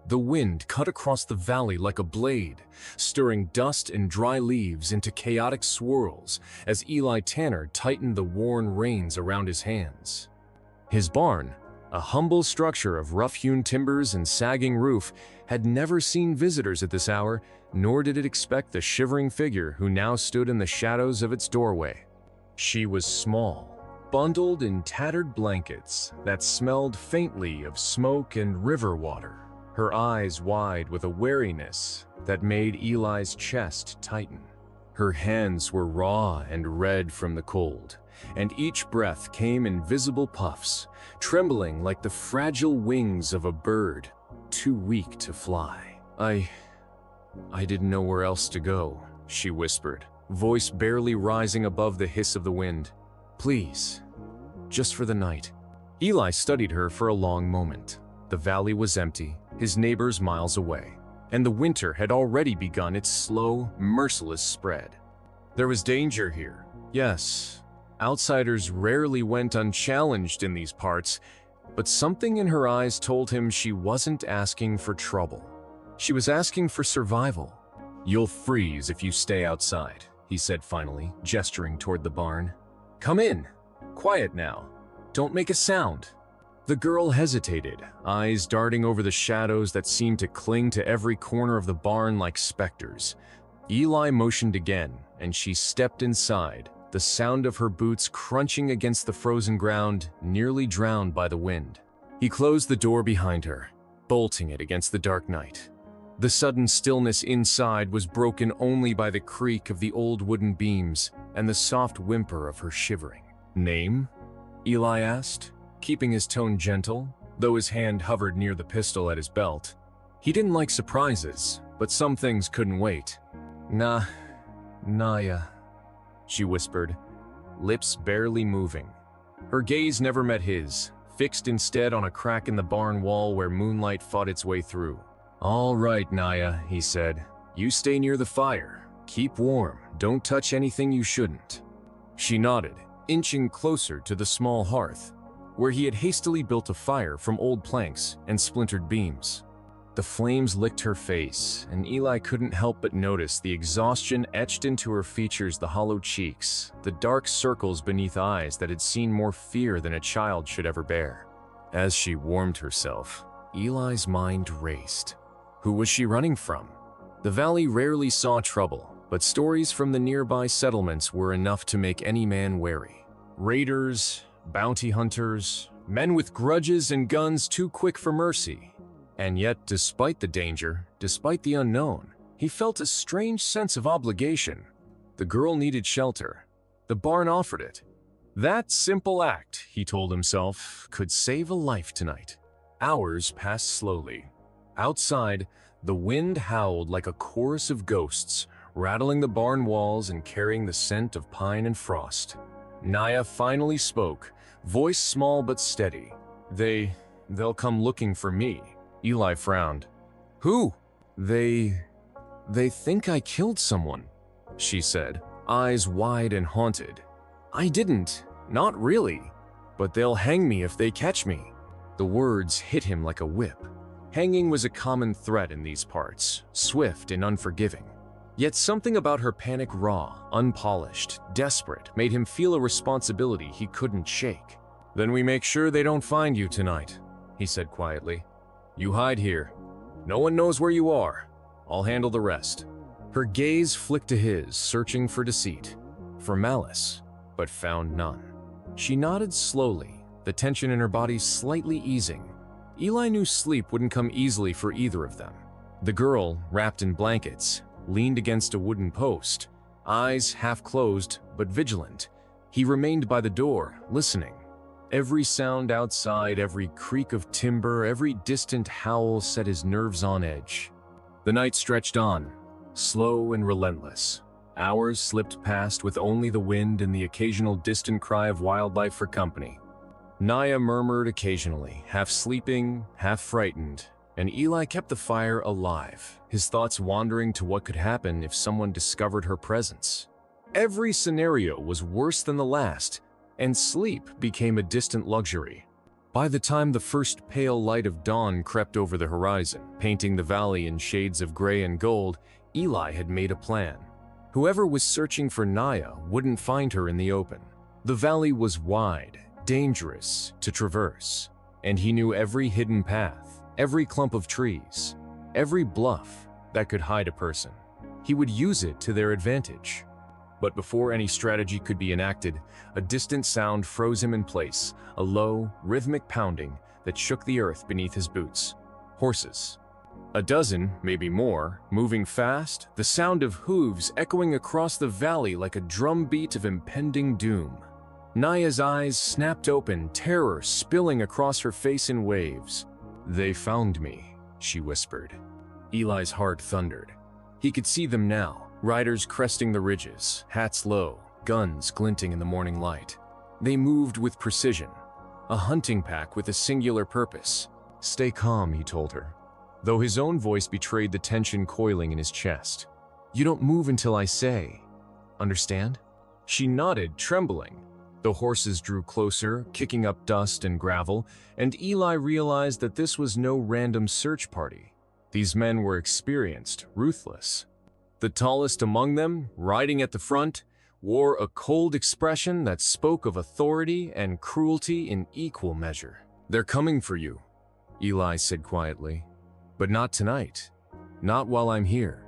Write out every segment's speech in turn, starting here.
The wind cut across the valley like a blade, stirring dust and dry leaves into chaotic swirls as Eli Tanner tightened the worn reins around his hands. His barn, a humble structure of rough-hewn timbers and sagging roof, had never seen visitors at this hour, nor did it expect the shivering figure who now stood in the shadows of its doorway. She was small, bundled in tattered blankets that smelled faintly of smoke and river water, her eyes wide with a wariness that made Eli's chest tighten. Her hands were raw and red from the cold, and each breath came in visible puffs, trembling like the fragile wings of a bird, too weak to fly. I didn't know where else to go, she whispered, voice barely rising above the hiss of the wind. Please, just for the night. Eli studied her for a long moment. The valley was empty, his neighbors miles away, and the winter had already begun its slow, merciless spread. There was danger here, yes. Outsiders rarely went unchallenged in these parts, but something in her eyes told him she wasn't asking for trouble. She was asking for survival. You'll freeze if you stay outside, he said finally, gesturing toward the barn. Come in. Quiet now. Don't make a sound. The girl hesitated, eyes darting over the shadows that seemed to cling to every corner of the barn like specters. Eli motioned again, and she stepped inside, the sound of her boots crunching against the frozen ground, nearly drowned by the wind. He closed the door behind her, bolting it against the dark night. The sudden stillness inside was broken only by the creak of the old wooden beams and the soft whimper of her shivering. Name? Eli asked, keeping his tone gentle, though his hand hovered near the pistol at his belt. He didn't like surprises, but some things couldn't wait. Naya, she whispered, lips barely moving. Her gaze never met his, fixed instead on a crack in the barn wall where moonlight fought its way through. All right, Naya, he said. You stay near the fire. Keep warm. Don't touch anything you shouldn't. She nodded, inching closer to the small hearth, where he had hastily built a fire from old planks and splintered beams. The flames licked her face, and Eli couldn't help but notice the exhaustion etched into her features, the hollow cheeks, the dark circles beneath eyes that had seen more fear than a child should ever bear. As she warmed herself, Eli's mind raced. Who was she running from? The valley rarely saw trouble, but stories from the nearby settlements were enough to make any man wary. Raiders, bounty hunters, men with grudges and guns too quick for mercy. And yet, despite the danger, despite the unknown, he felt a strange sense of obligation. The girl needed shelter. The barn offered it. That simple act, he told himself, could save a life tonight. Hours passed slowly. Outside, the wind howled like a chorus of ghosts, rattling the barn walls and carrying the scent of pine and frost. Naya finally spoke, voice small but steady. They'll come looking for me. Eli frowned. Who? They think I killed someone, she said, eyes wide and haunted. I didn't, not really, but they'll hang me if they catch me. The words hit him like a whip. Hanging was a common threat in these parts, swift and unforgiving. Yet something about her panic, raw, unpolished, desperate, made him feel a responsibility he couldn't shake. Then we make sure they don't find you tonight, he said quietly. You hide here. No one knows where you are. I'll handle the rest. Her gaze flicked to his, searching for deceit, for malice, but found none. She nodded slowly, the tension in her body slightly easing. Eli knew sleep wouldn't come easily for either of them. The girl, wrapped in blankets, leaned against a wooden post, eyes half closed but vigilant. He remained by the door, listening. Every sound outside, every creak of timber, every distant howl set his nerves on edge. The night stretched on, slow and relentless. Hours slipped past with only the wind and the occasional distant cry of wildlife for company. Naya murmured occasionally, half sleeping, half frightened, and Eli kept the fire alive, his thoughts wandering to what could happen if someone discovered her presence. Every scenario was worse than the last, and sleep became a distant luxury. By the time the first pale light of dawn crept over the horizon, painting the valley in shades of gray and gold, Eli had made a plan. Whoever was searching for Naya wouldn't find her in the open. The valley was wide, dangerous to traverse, and he knew every hidden path, every clump of trees, every bluff that could hide a person. He would use it to their advantage. But before any strategy could be enacted, a distant sound froze him in place, a low, rhythmic pounding that shook the earth beneath his boots. Horses. A dozen, maybe more, moving fast, the sound of hooves echoing across the valley like a drumbeat of impending doom. Naya's eyes snapped open, terror spilling across her face in waves. "They found me," she whispered. Eli's heart thundered. He could see them now. Riders cresting the ridges, hats low, guns glinting in the morning light. They moved with precision, a hunting pack with a singular purpose. "Stay calm," he told her, though his own voice betrayed the tension coiling in his chest. "You don't move until I say. Understand?" She nodded, trembling. The horses drew closer, kicking up dust and gravel, and Eli realized that this was no random search party. These men were experienced, ruthless. The tallest among them, riding at the front, wore a cold expression that spoke of authority and cruelty in equal measure. "They're coming for you," Eli said quietly. "But not tonight. Not while I'm here."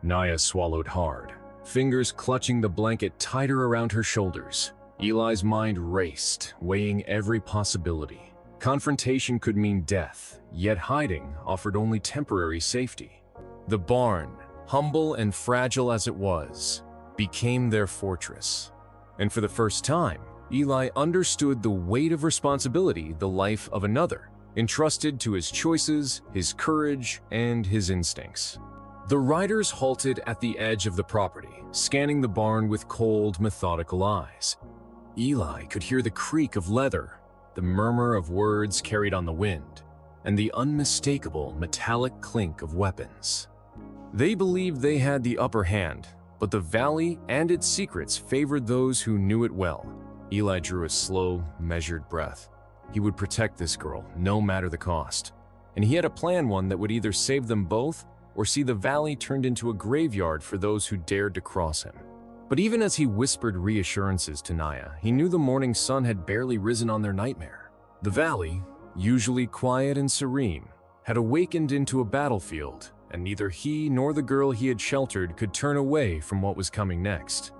Naya swallowed hard, fingers clutching the blanket tighter around her shoulders. Eli's mind raced, weighing every possibility. Confrontation could mean death, yet hiding offered only temporary safety. The barn, humble and fragile as it was, became their fortress. And for the first time, Eli understood the weight of responsibility the life of another, entrusted to his choices, his courage, and his instincts. The riders halted at the edge of the property, scanning the barn with cold, methodical eyes. Eli could hear the creak of leather, the murmur of words carried on the wind, and the unmistakable metallic clink of weapons. They believed they had the upper hand, but the valley and its secrets favored those who knew it well. Eli drew a slow, measured breath. He would protect this girl, no matter the cost. And he had a plan, one that would either save them both or see the valley turned into a graveyard for those who dared to cross him. But even as he whispered reassurances to Naya, he knew the morning sun had barely risen on their nightmare. The valley, usually quiet and serene, had awakened into a battlefield, and neither he nor the girl he had sheltered could turn away from what was coming next.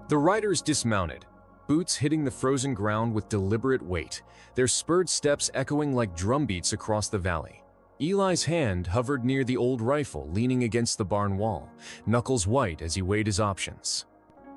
The riders dismounted, boots hitting the frozen ground with deliberate weight, their spurred steps echoing like drumbeats across the valley. Eli's hand hovered near the old rifle leaning against the barn wall, knuckles white as he weighed his options.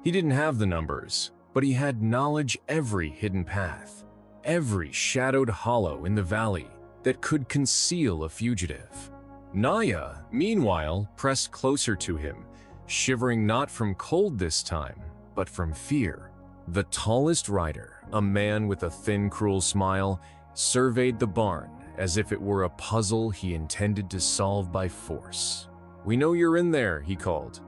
He didn't have the numbers, but he had knowledge every hidden path, every shadowed hollow in the valley that could conceal a fugitive. Naya, meanwhile, pressed closer to him, shivering not from cold this time, but from fear. The tallest rider, a man with a thin, cruel smile, surveyed the barn as if it were a puzzle he intended to solve by force. "We know you're in there," he called,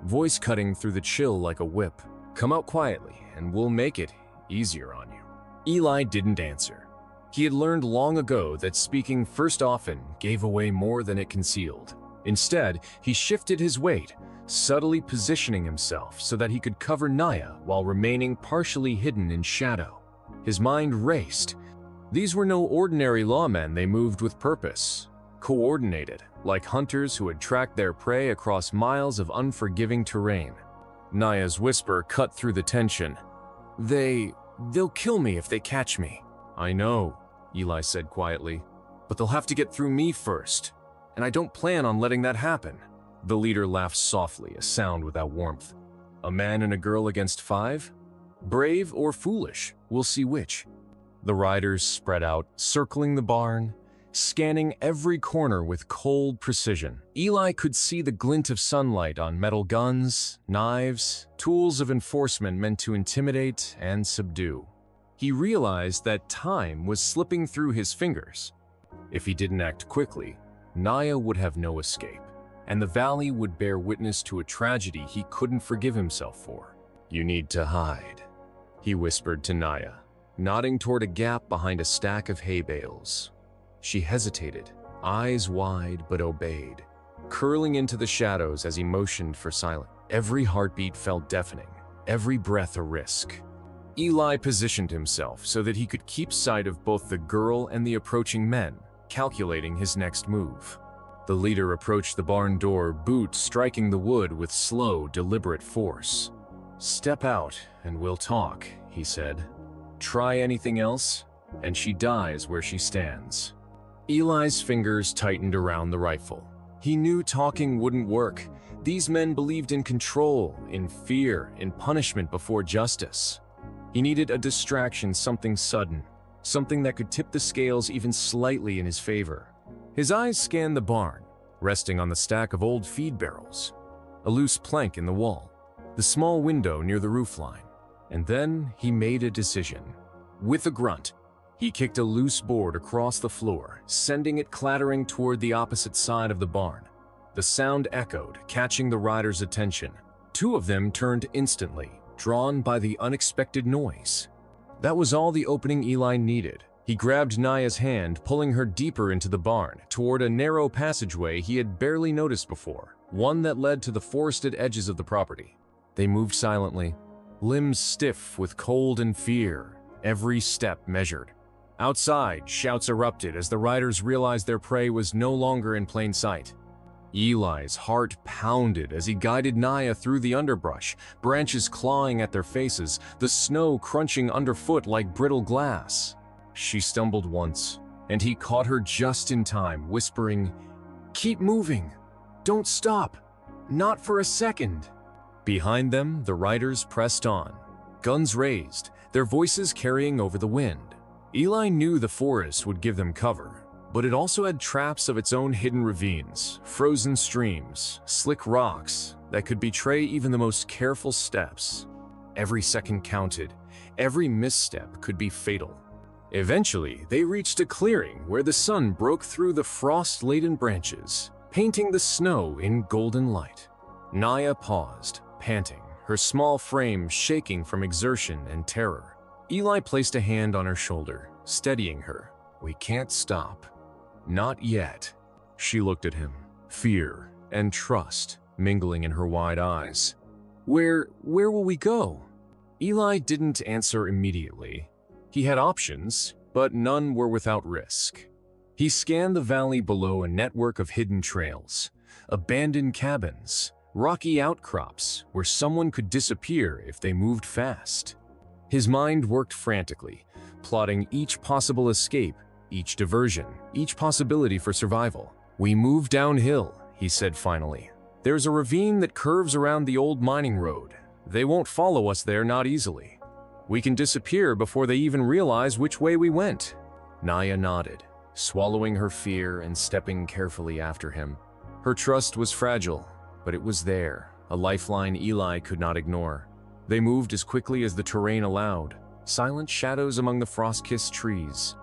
voice cutting through the chill like a whip. "Come out quietly, and we'll make it easier on you." Eli didn't answer. He had learned long ago that speaking first often gave away more than it concealed. Instead, he shifted his weight, subtly positioning himself so that he could cover Naya while remaining partially hidden in shadow. His mind raced. These were no ordinary lawmen, they moved with purpose, coordinated, like hunters who had tracked their prey across miles of unforgiving terrain. Naya's whisper cut through the tension. They'll kill me if they catch me." "I know," Eli said quietly, "but they'll have to get through me first, and I don't plan on letting that happen." The leader laughed softly, a sound without warmth. "A man and a girl against 5? Brave or foolish? We'll see which." The riders spread out, circling the barn, scanning every corner with cold precision. Eli could see the glint of sunlight on metal guns, knives, tools of enforcement meant to intimidate and subdue. He realized that time was slipping through his fingers. If he didn't act quickly, Naya would have no escape, and the valley would bear witness to a tragedy he couldn't forgive himself for. "You need to hide," he whispered to Naya, nodding toward a gap behind a stack of hay bales. She hesitated, eyes wide, but obeyed, curling into the shadows as he motioned for silence. Every heartbeat felt deafening, every breath a risk. Eli positioned himself so that he could keep sight of both the girl and the approaching men, calculating his next move. The leader approached the barn door, boot striking the wood with slow, deliberate force. "Step out and we'll talk," he said. "Try anything else, and she dies where she stands." Eli's fingers tightened around the rifle. He knew talking wouldn't work. These men believed in control, in fear, in punishment before justice. He needed a distraction, something sudden, something that could tip the scales even slightly in his favor. His eyes scanned the barn, resting on the stack of old feed barrels, a loose plank in the wall, the small window near the roofline. And then he made a decision. With a grunt, he kicked a loose board across the floor, sending it clattering toward the opposite side of the barn. The sound echoed, catching the riders' attention. Two of them turned instantly, drawn by the unexpected noise. That was all the opening Eli needed. He grabbed Naya's hand, pulling her deeper into the barn, toward a narrow passageway he had barely noticed before, one that led to the forested edges of the property. They moved silently, limbs stiff with cold and fear, every step measured. Outside, shouts erupted as the riders realized their prey was no longer in plain sight. Eli's heart pounded as he guided Naya through the underbrush, branches clawing at their faces, the snow crunching underfoot like brittle glass. She stumbled once, and he caught her just in time, whispering, "Keep moving! Don't stop! Not for a second!" Behind them, the riders pressed on, guns raised, their voices carrying over the wind. Eli knew the forest would give them cover, but it also had traps of its own hidden ravines, frozen streams, slick rocks that could betray even the most careful steps. Every second counted, every misstep could be fatal. Eventually, they reached a clearing where the sun broke through the frost-laden branches, painting the snow in golden light. Naya paused, panting, her small frame shaking from exertion and terror. Eli placed a hand on her shoulder, steadying her. "We can't stop. Not yet." She looked at him, fear and trust mingling in her wide eyes. Where will we go?" Eli didn't answer immediately. He had options, but none were without risk. He scanned the valley below, a network of hidden trails, abandoned cabins, rocky outcrops where someone could disappear if they moved fast. His mind worked frantically, plotting each possible escape, each diversion, each possibility for survival. "We move downhill," he said finally. "There's a ravine that curves around the old mining road. They won't follow us there, not easily. We can disappear before they even realize which way we went." Naya nodded, swallowing her fear and stepping carefully after him. Her trust was fragile, but it was there, a lifeline Eli could not ignore. They moved as quickly as the terrain allowed, silent shadows among the frost-kissed trees.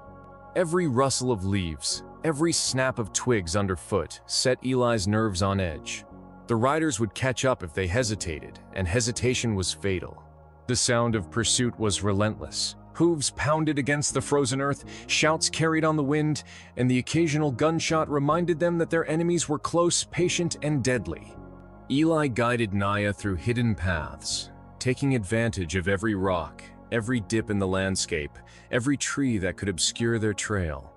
Every rustle of leaves, every snap of twigs underfoot set Eli's nerves on edge. The riders would catch up if they hesitated, and hesitation was fatal. The sound of pursuit was relentless. Hooves pounded against the frozen earth, shouts carried on the wind, and the occasional gunshot reminded them that their enemies were close, patient, and deadly. Eli guided Naya through hidden paths, taking advantage of every rock, every dip in the landscape, every tree that could obscure their trail.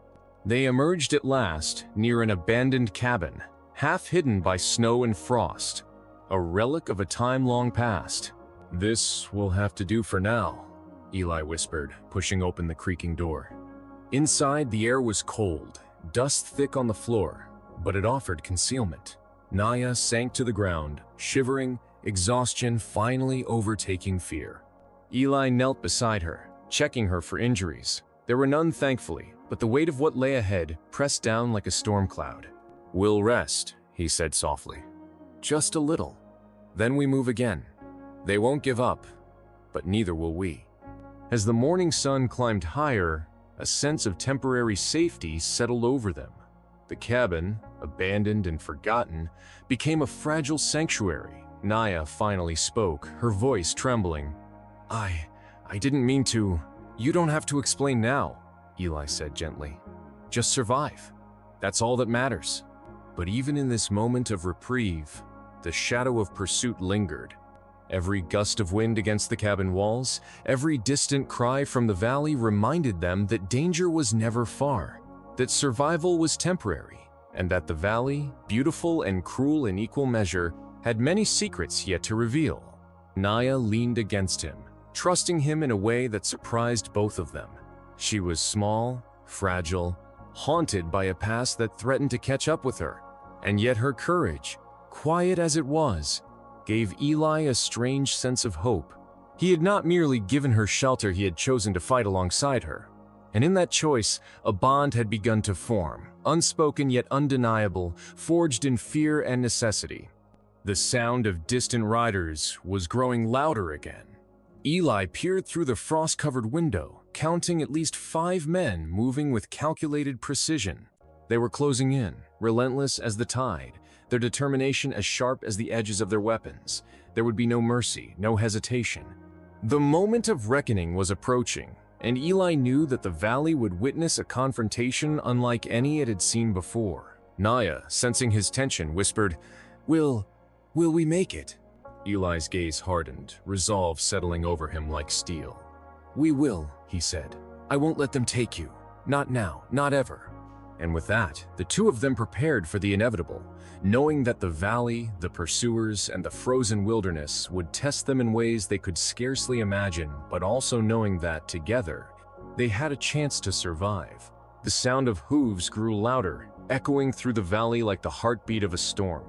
They emerged at last near an abandoned cabin, half hidden by snow and frost, a relic of a time long past. "This will have to do for now," Eli whispered, pushing open the creaking door. Inside, the air was cold, dust thick on the floor, but it offered concealment. Naya sank to the ground, shivering, exhaustion finally overtaking fear. Eli knelt beside her, checking her for injuries. There were none, thankfully, but the weight of what lay ahead pressed down like a storm cloud. "We'll rest," he said softly. "Just a little. Then we move again. They won't give up, but neither will we." As the morning sun climbed higher, a sense of temporary safety settled over them. The cabin, abandoned and forgotten, became a fragile sanctuary. Naya finally spoke, her voice trembling. I didn't mean to." You don't have to explain now, Eli said gently. Just survive. That's all that matters. But even in this moment of reprieve, the shadow of pursuit lingered. Every gust of wind against the cabin walls, every distant cry from the valley reminded them that danger was never far, that survival was temporary, and that the valley, beautiful and cruel in equal measure, had many secrets yet to reveal. Naya leaned against him, trusting him in a way that surprised both of them. She was small, fragile, haunted by a past that threatened to catch up with her, and yet her courage, quiet as it was, gave Eli a strange sense of hope. He had not merely given her shelter, he had chosen to fight alongside her. And in that choice, a bond had begun to form, unspoken yet undeniable, forged in fear and necessity. The sound of distant riders was growing louder again. Eli peered through the frost-covered window, counting at least 5 men moving with calculated precision. They were closing in, relentless as the tide, their determination as sharp as the edges of their weapons. There would be no mercy, no hesitation. The moment of reckoning was approaching, and Eli knew that the valley would witness a confrontation unlike any it had seen before. Naya, sensing his tension, whispered, Will we make it?" Eli's gaze hardened, resolve settling over him like steel. "We will," he said. "I won't let them take you. Not now, not ever." And with that, the two of them prepared for the inevitable, knowing that the valley, the pursuers, and the frozen wilderness would test them in ways they could scarcely imagine, but also knowing that, together, they had a chance to survive. The sound of hooves grew louder, echoing through the valley like the heartbeat of a storm.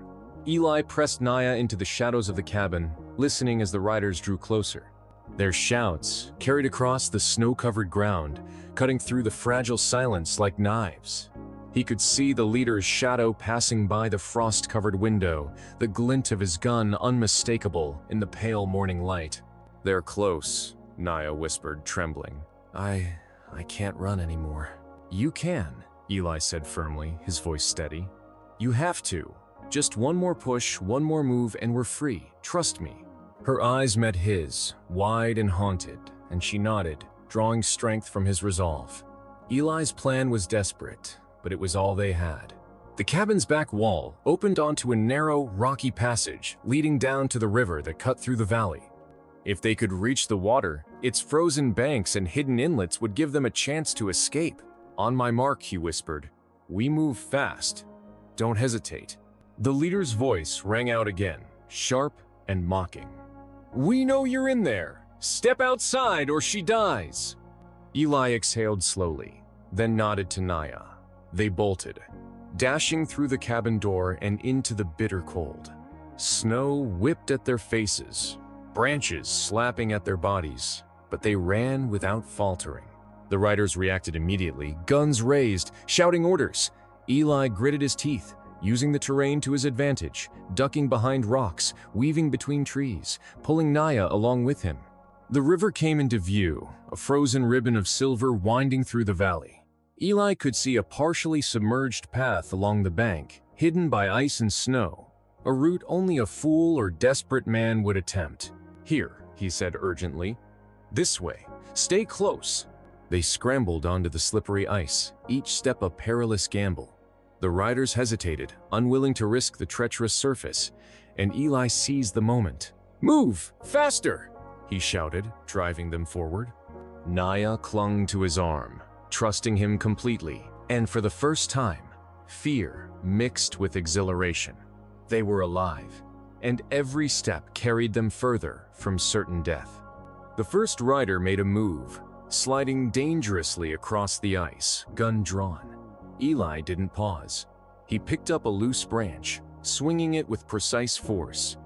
Eli pressed Naya into the shadows of the cabin, listening as the riders drew closer. Their shouts carried across the snow-covered ground, cutting through the fragile silence like knives. He could see the leader's shadow passing by the frost-covered window, the glint of his gun unmistakable in the pale morning light. "They're close," Naya whispered, trembling. I can't run anymore." "You can," Eli said firmly, his voice steady. "You have to. Just one more push, one more move, and we're free. Trust me." Her eyes met his, wide and haunted, and she nodded, drawing strength from his resolve. Eli's plan was desperate, but it was all they had. The cabin's back wall opened onto a narrow, rocky passage leading down to the river that cut through the valley. If they could reach the water, its frozen banks and hidden inlets would give them a chance to escape. "On my mark," he whispered. "We move fast. Don't hesitate." The leader's voice rang out again, sharp and mocking. "We know you're in there. Step outside or she dies." Eli exhaled slowly, then nodded to Naya. They bolted, dashing through the cabin door and into the bitter cold. Snow whipped at their faces, branches slapping at their bodies, but they ran without faltering. The riders reacted immediately, guns raised, shouting orders. Eli gritted his teeth, using the terrain to his advantage, ducking behind rocks, weaving between trees, pulling Naya along with him. The river came into view, a frozen ribbon of silver winding through the valley. Eli could see a partially submerged path along the bank, hidden by ice and snow, a route only a fool or desperate man would attempt. "Here," he said urgently. "This way. Stay close." They scrambled onto the slippery ice, each step a perilous gamble. The riders hesitated, unwilling to risk the treacherous surface, and Eli seized the moment. "Move! Faster!" he shouted, driving them forward. Naya clung to his arm, trusting him completely, and for the first time, fear mixed with exhilaration. They were alive, and every step carried them further from certain death. The first rider made a move, sliding dangerously across the ice, gun drawn. Eli didn't pause. He picked up a loose branch, swinging it with precise force.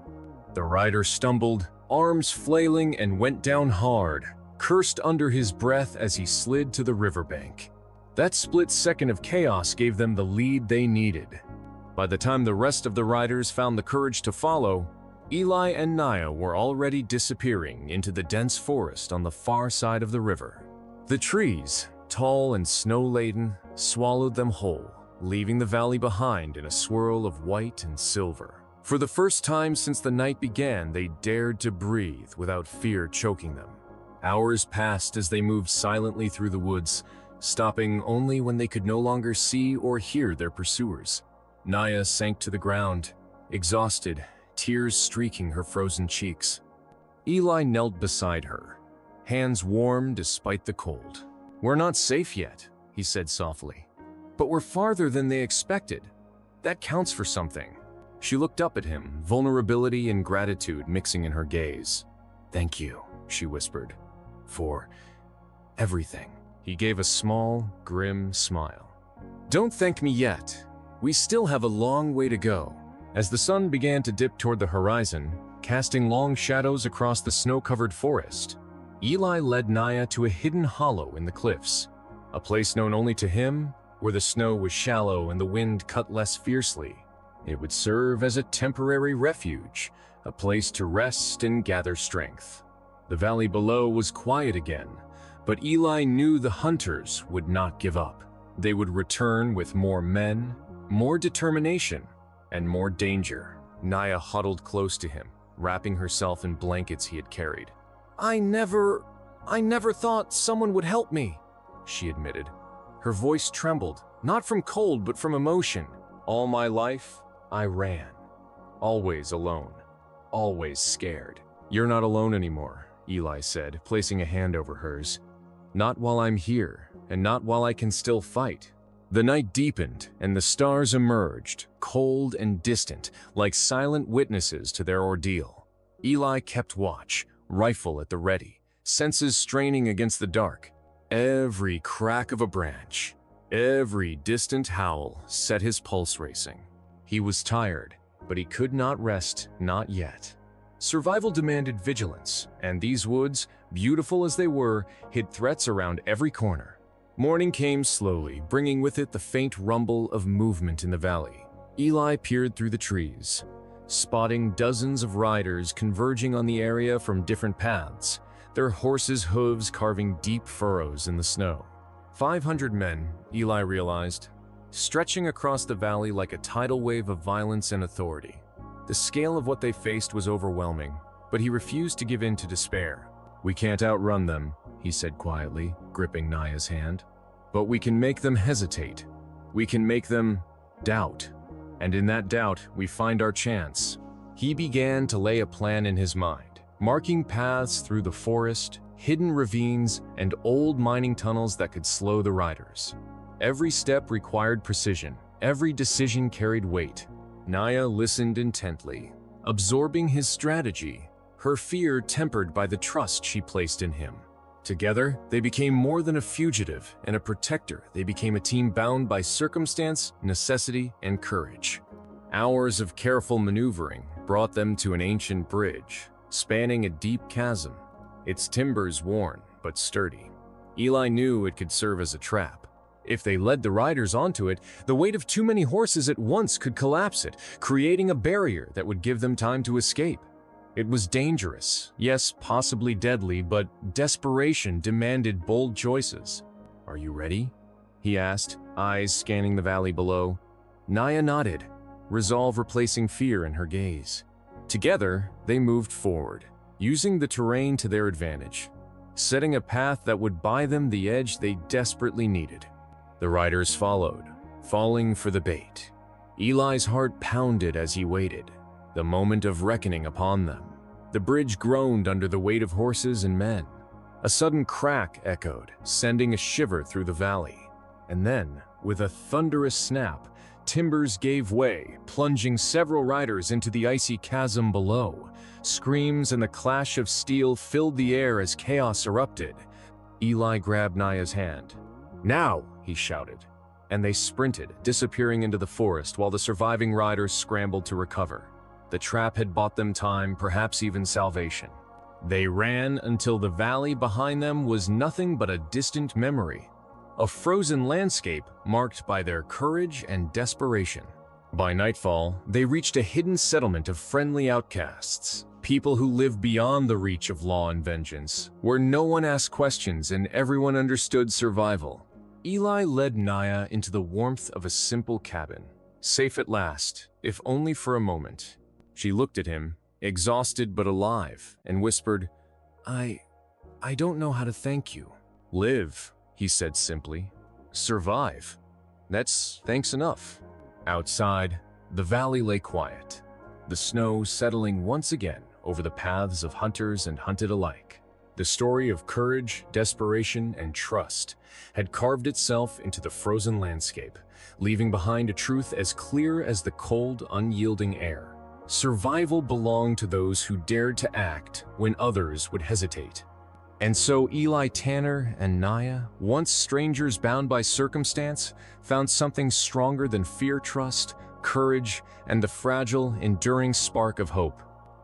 The rider stumbled, arms flailing, and went down hard, cursed under his breath as he slid to the riverbank. That split second of chaos gave them the lead they needed. By the time the rest of the riders found the courage to follow, Eli and Naya were already disappearing into the dense forest on the far side of the river. The trees, tall and snow-laden, swallowed them whole, leaving the valley behind in a swirl of white and silver. For the first time since the night began, they dared to breathe without fear choking them. Hours passed as they moved silently through the woods, stopping only when they could no longer see or hear their pursuers. Naya sank to the ground, exhausted, tears streaking her frozen cheeks. Eli knelt beside her, hands warm despite the cold. "We're not safe yet," he said softly. "But we're farther than they expected. That counts for something." She looked up at him, vulnerability and gratitude mixing in her gaze. "Thank you," she whispered, "for everything." He gave a small, grim smile. "Don't thank me yet. We still have a long way to go." As the sun began to dip toward the horizon, casting long shadows across the snow-covered forest, Eli led Naya to a hidden hollow in the cliffs, a place known only to him, where the snow was shallow and the wind cut less fiercely. It would serve as a temporary refuge, a place to rest and gather strength. The valley below was quiet again, but Eli knew the hunters would not give up. They would return with more men, more determination, and more danger. Naya huddled close to him, wrapping herself in blankets he had carried. I never thought someone would help me," she admitted. Her voice trembled, not from cold but from emotion. "All my life, I ran. Always alone. Always scared." "You're not alone anymore," Eli said, placing a hand over hers. "Not while I'm here, and not while I can still fight." The night deepened, and the stars emerged, cold and distant, like silent witnesses to their ordeal. Eli kept watch, rifle at the ready, senses straining against the dark. Every crack of a branch, every distant howl set his pulse racing. He was tired, but he could not rest, not yet. Survival demanded vigilance, and these woods, beautiful as they were, hid threats around every corner. Morning came slowly, bringing with it the faint rumble of movement in the valley. Eli peered through the trees, spotting dozens of riders converging on the area from different paths, their horses' hooves carving deep furrows in the snow. 500 men, Eli realized, stretching across the valley like a tidal wave of violence and authority. The scale of what they faced was overwhelming, but he refused to give in to despair. "We can't outrun them," he said quietly, gripping Naya's hand. "But we can make them hesitate. We can make them doubt. And in that doubt, we find our chance." He began to lay a plan in his mind, marking paths through the forest, hidden ravines, and old mining tunnels that could slow the riders. Every step required precision. Every decision carried weight. Naya listened intently, absorbing his strategy, her fear tempered by the trust she placed in him. Together, they became more than a fugitive and a protector. They became a team bound by circumstance, necessity, and courage. Hours of careful maneuvering brought them to an ancient bridge, spanning a deep chasm, its timbers worn but sturdy. Eli knew it could serve as a trap. If they led the riders onto it, the weight of too many horses at once could collapse it, creating a barrier that would give them time to escape. It was dangerous, yes, possibly deadly, but desperation demanded bold choices. "Are you ready?" he asked, eyes scanning the valley below. Naya nodded, resolve replacing fear in her gaze. Together, they moved forward, using the terrain to their advantage, setting a path that would buy them the edge they desperately needed. The riders followed, falling for the bait. Eli's heart pounded as he waited, the moment of reckoning upon them. The bridge groaned under the weight of horses and men. A sudden crack echoed, sending a shiver through the valley. And then, with a thunderous snap, timbers gave way, plunging several riders into the icy chasm below. Screams and the clash of steel filled the air as chaos erupted. Eli grabbed Naya's hand. "Now!" he shouted, and they sprinted, disappearing into the forest while the surviving riders scrambled to recover. The trap had bought them time, perhaps even salvation. They ran until the valley behind them was nothing but a distant memory, a frozen landscape marked by their courage and desperation. By nightfall, they reached a hidden settlement of friendly outcasts, people who lived beyond the reach of law and vengeance, where no one asked questions and everyone understood survival. Eli led Naya into the warmth of a simple cabin, safe at last, if only for a moment. She looked at him, exhausted but alive, and whispered, I I don't know how to thank you. Live, he said simply. Survive. That's thanks enough. Outside, the valley lay quiet, the snow settling once again over the paths of hunters and hunted alike. The story of courage, desperation, and trust had carved itself into the frozen landscape, leaving behind a truth as clear as the cold, unyielding air. Survival belonged to those who dared to act when others would hesitate. And so Eli Tanner and Naya, once strangers bound by circumstance, found something stronger than fear, trust, courage, and the fragile, enduring spark of hope.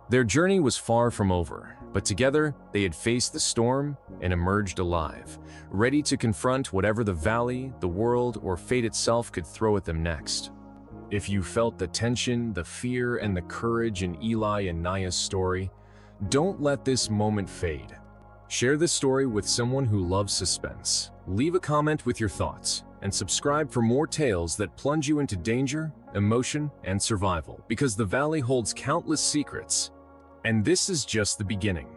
Their journey was far from over, but together they had faced the storm and emerged alive, ready to confront whatever the valley, the world, or fate itself could throw at them next. If you felt the tension, the fear, and the courage in Eli and Naya's story, don't let this moment fade. Share this story with someone who loves suspense. Leave a comment with your thoughts, and subscribe for more tales that plunge you into danger, emotion, and survival, because the valley holds countless secrets. And this is just the beginning.